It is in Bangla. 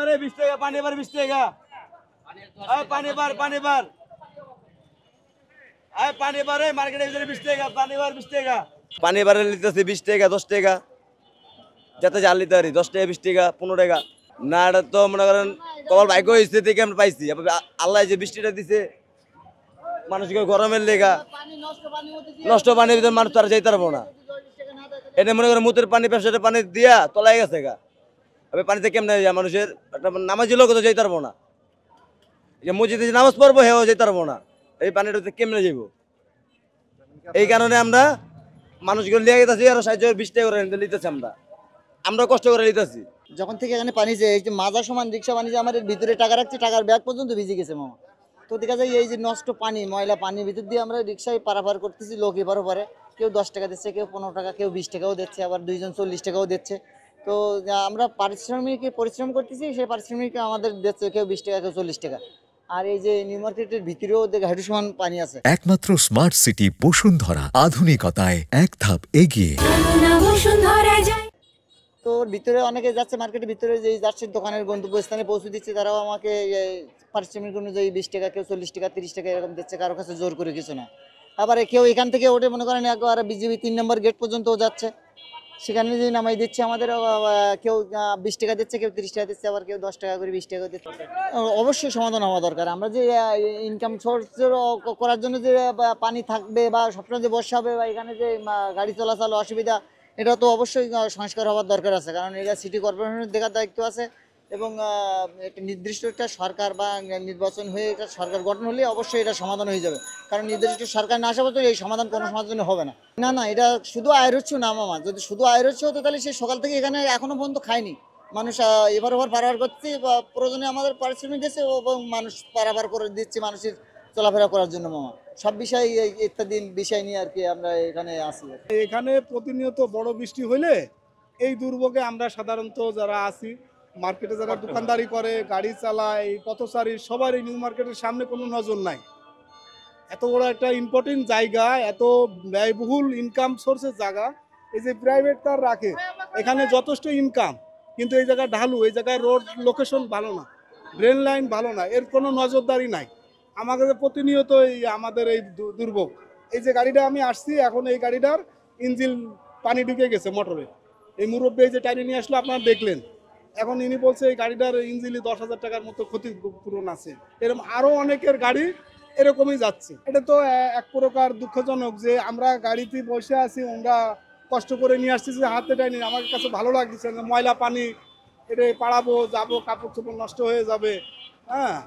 রে 20 টাকা পানি বার 20 টাকা এই পানি বার এই পানি বার এই মার্কেটে ভিতরে 20 টাকা পানি বার 20 টাকা পানি বারে লিতেছে 20 টাকা 10 টাকা যাতে জাল লিতে পারি 10 টাকা 20 টাকা 15 টাকা না এটা তো মনে করেন কপাল ভাগ্য হয়েছে থেকে আমরা পাইছি আল্লাহ যে বৃষ্টিটা দিছে মানুষকে গরমের লেগা নষ্ট পানির ভিতরে মানুষ তারা যাইতে পারবো না এটা মনে করেন মুতের পানি ব্যবসাটা পানি দিয়া তলায় গেছে গা এবার পানিতে কেমনে যায় মানুষের একটা নামাজি লোক তো যাইতে পারবো না যে মসজিদে নামাজ পড়বো হেও যাইতে পারবো না এই পানিটাতে কেমনে যাইব এই কারণে আমরা মানুষগুলো লিয়ে গেছি আরো 20 টাকা করে নিতেছি আমরা কষ্ট করে নিতেছি যখন থেকে এখানে পানি যে এই যে মাজা সমান রিক্সা পানি যে আমাদের ভিতরে টাকা রাখছে টাকার ব্যাগ পর্যন্ত ভিজে গেছে মামা তো দেখা যায় এই যে নষ্ট পানি ময়লা পানির ভিতর দিয়ে আমরা রিক্সায় পারাপার করতেছি লোক এবারও পারে কেউ 10 টাকা দিচ্ছে কেউ 15 টাকা কেউ 20 টাকাও দিচ্ছে আবার 2 জন 40 টাকাও দিচ্ছে তো আমরা পরিশ্রম করতেছি সেই পারিশ্রমিক আমাদের দিচ্ছে কেউ 20 টাকা কেউ 40 টাকা আর এই যে নিউ মার্কেটের ভিতরেও হাঁটু সমান পানি আছে একমাত্র স্মার্ট সিটি বসুন্ধরা আধুনিকতায় এক ধাপ এগিয়ে তো ভিতরে অনেকে যাচ্ছে মার্কেটের ভিতরে যে যাচ্ছে দোকানের গন্তব্যস্থানে পৌঁছে দিচ্ছে তারাও আমাকে পারিশ্রমিক অনুযায়ী 20 টাকা কেউ 40 টাকা 30 টাকা এরকম দিচ্ছে কারো কাছে জোর করে কিছু না আবার কেউ এখান থেকে ওঠে মনে করেন একবার বিজিবি 3 নম্বর গেট পর্যন্ত যাচ্ছে সেখানে যে নামাই দিচ্ছে আমাদের কেউ 20 টাকা দিচ্ছে কেউ 30 টাকা দিচ্ছে আবার কেউ 10 টাকা করে 20 টাকা দিচ্ছে অবশ্যই সমাধান হওয়া দরকার আমরা যে ইনকাম সোর্স করার জন্য যে পানি থাকবে বা সবসময় যে বর্ষা হবে বা এখানে যে গাড়ি চলাচল অসুবিধা এটা তো অবশ্যই সংস্কার হওয়ার দরকার আছে কারণ এটা সিটি কর্পোরেশনের দেখার দায়িত্ব আছে এবং একটা নির্দিষ্ট একটা সরকার বা নির্বাচন হয়ে এটা সরকার গঠন হলে অবশ্যই এটা সমাধান হয়ে যাবে কারণ নির্দিষ্ট সরকার না আসা পর্যন্ত এই সমাধান কোনো সমাধান হবে না না এটা শুধু আয়ের উৎস না মামা যদি শুধু আয়ের উৎস হতো তাহলে সে সকাল থেকে এখানে এখনো পর্যন্ত খায়নি মানুষ এবার ওভার পারাবার করছে বা প্রয়োজনে আমাদের পারিশ্রমিক দিচ্ছে এবং মানুষ পারাবার করে দিচ্ছে মানুষের চলাফেরা করার জন্য মামা সব বিষয় ইত্যাদি বিষয় নিয়ে আর কি আমরা এখানে আসি এখানে প্রতিনিয়ত বড় বৃষ্টি হলে এই দুর্ভোগে আমরা সাধারণত যারা আছি মার্কেটে যারা দোকানদারি করে গাড়ি চালায় পথচারী সবার এই নিউ মার্কেটের সামনে কোনো নজর নাই এত বড় একটা ইম্পর্টেন্ট জায়গা এত ব্যয়বহুল ইনকাম সোর্সের জায়গা এই যে প্রাইভেট কার রাখে এখানে যথেষ্ট ইনকাম কিন্তু এই জায়গায় ঢালু এই জায়গায় রোড লোকেশন ভালো না ড্রেন লাইন ভালো না এর কোনো নজরদারি নাই আমাদের প্রতিনিয়ত আমাদের এই দুর্ভোগ এই যে গাড়িটা আমি আসছি এখন এই গাড়িটার ইঞ্জিন পানি ঢুকে গেছে মোটরে এই মুরব্বী যে টাইনে নিয়ে আসলো আপনারা দেখলেন এখন ইনি বলছে এই গাড়িটার ইঞ্জিনে 10,000 টাকার মতো ক্ষতিপূরণ আছে এরকম আরও অনেকের গাড়ি এরকমই যাচ্ছে এটা তো এক প্রকার দুঃখজনক যে আমরা গাড়িতে বসে আছি আমরা কষ্ট করে নিয়ে আসতেছি হাতে টাইনি আমার কাছে ভালো লাগছে ময়লা পানি এটা পাড়াবো যাবো কাপড় চোপড় নষ্ট হয়ে যাবে হ্যাঁ